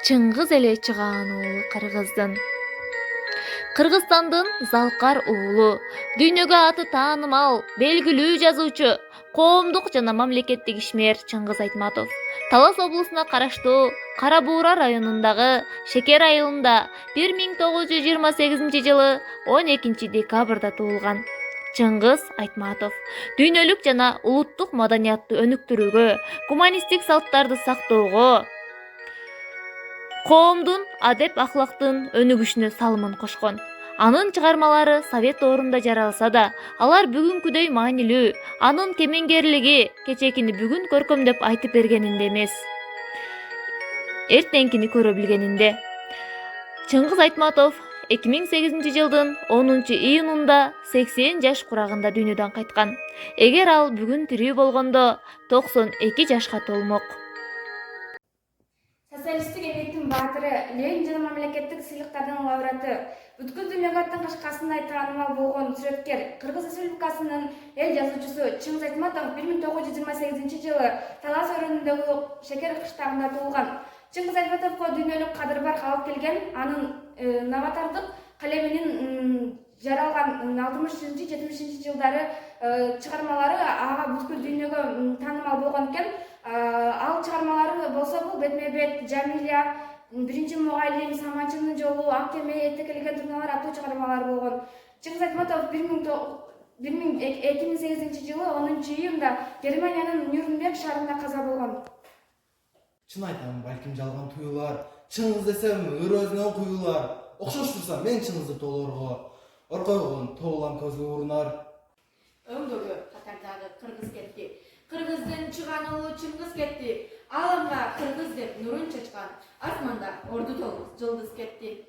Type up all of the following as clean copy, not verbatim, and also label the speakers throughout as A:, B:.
A: Чыңгыз эле чыгаан уулу Кыргыздын. Кыргызстандын Залкар уулу, дүйнөгө аты таанымал, белгилүү жазуучу, коомдук жана мамлекеттик ишмер Чыңгыз Айтматов Талас облусуна караштуу Кара Буура районундагы Шекер айылында 1928 жылы 12 декабрда туулган. Чыңгыз Айтматов дүйнөлүк жана улуттук маданиятты өнүктүрүүгө, гуманисттик салттарды сактоого, коомдун адеп-ахлактын өнүгүшүнө салымын кошкон. Анын чыгармалары Совет доорунда жаралса да, алар бүгүнкүдөй маанилүү, анын кемеңгерлиги кечекини бүгүн көркөмдөп айтып бергенинде эмес, эртеңкини көрө билгенинде. Чыңгыз Айтматов 2008 жылдын 10 июнунда 80 жаш курагында дүйнөдөн кайткан. Эгер ал бүгүн тирүү болгондо 92 жашка толмок.
B: Социалисттик эмгектин баатыры, Ленин жана мамлекеттик сыйлыктардын лауреаты, бүткүл дүйнөгө аттан кашкасындай таанымал болгон сүрөткер, Кыргыз Республикасынын эл жазуучусу Чыңгыз Айтматов 1928 жылы Талас өрөөнүндөгү Шекер кыштагында туулган. Чыңгыз Айтматовго дүйнөлүк кадыр бар алып келген, анын новатордук калеминин жаралган 60-70 жылдары чыгармалары ага бүткүл дүйнөгө таанымал болгон экен. Ал чыгармалары болсо бул бетме-бет, Жамиля, биринчи мугалим, Саманчынын жолу, Ак кеме, Этекелген турналар аттуу чыгармалары болгон. Чыңгыз Айтматов 2008 жылы 10 июнда Германиянын Нюрнберг шаарында каза болгон.
C: Чын айтам, балким жалган туюлар. Чыңгыз десем, өрөзүнөн куюлар. Окшош турса, мен Чыңгызды толорго, оркойгон тоолам көзгө урунар.
D: Өңдөгү катардагы кыргыз кетти. Кыргыздын чыган уулу Чыңгыз кетти. Алымга кыргыз деп нурун чачкан. Асманда орду толмос жылдыз кетти.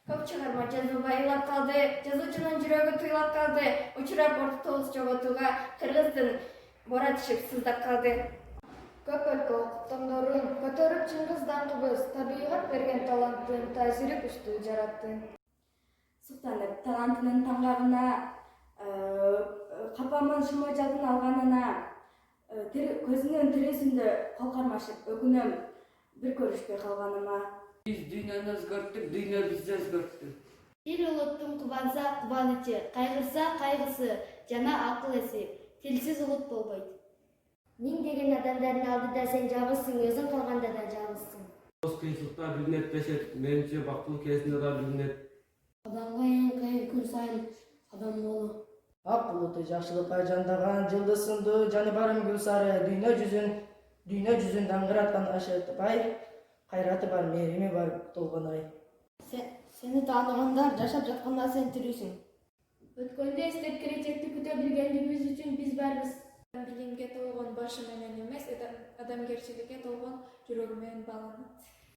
B: Көп чыгарма жазылбай ыйлап калды, жазуучунун жүрөгү туйлап калды. Учурап орду толмос жоготууга кыргыздын бора тишип сыздап калды. Көп өлкө окуптондорун көтөрүп Чыңгыз даңкыбыз табигат берген таланттын таасири күчтүү жаратты. Суктанып талантынын таңгагына, капамын Шымойжалдын алганына, көзүнүн тиресинде кол кармашып өкүнөм бир көрүшпөй калганыма.
E: Биз дүйнөнү өзгөрттүк, дүйнө бизди өзгөрттү.
F: Эл улуттун кубанса кубанычы, кайгырса кайгысы жана акыл эси. Тилсиз улут болбойт.
G: Миңдеген адамдардын алдыда сен жалгызсың, өзүң калганда да жалгызсың.
E: Өз кыйынчылыкта билинет дешет, менимче бактылуу кезинде да билинет.
F: Адамга эң кыйын күн сайын адам болуу.
H: Ак булуты жакшылыкка жандаган жылдызсындуу жаны барым гүл сары, дүйнө жүзүн даңгыраткан ашытпай, кайраты бар, мээрими бар толгон ай.
F: Сени тааныгандар жашап жатканда сен тирүүсүң.
B: Өткөндө эстеп келечекти күтө билгендигибиз үчүн биз барбыз. Билимге толгон башы менен эмес, адамгерчиликке толгон жүрөгү менен бааланат.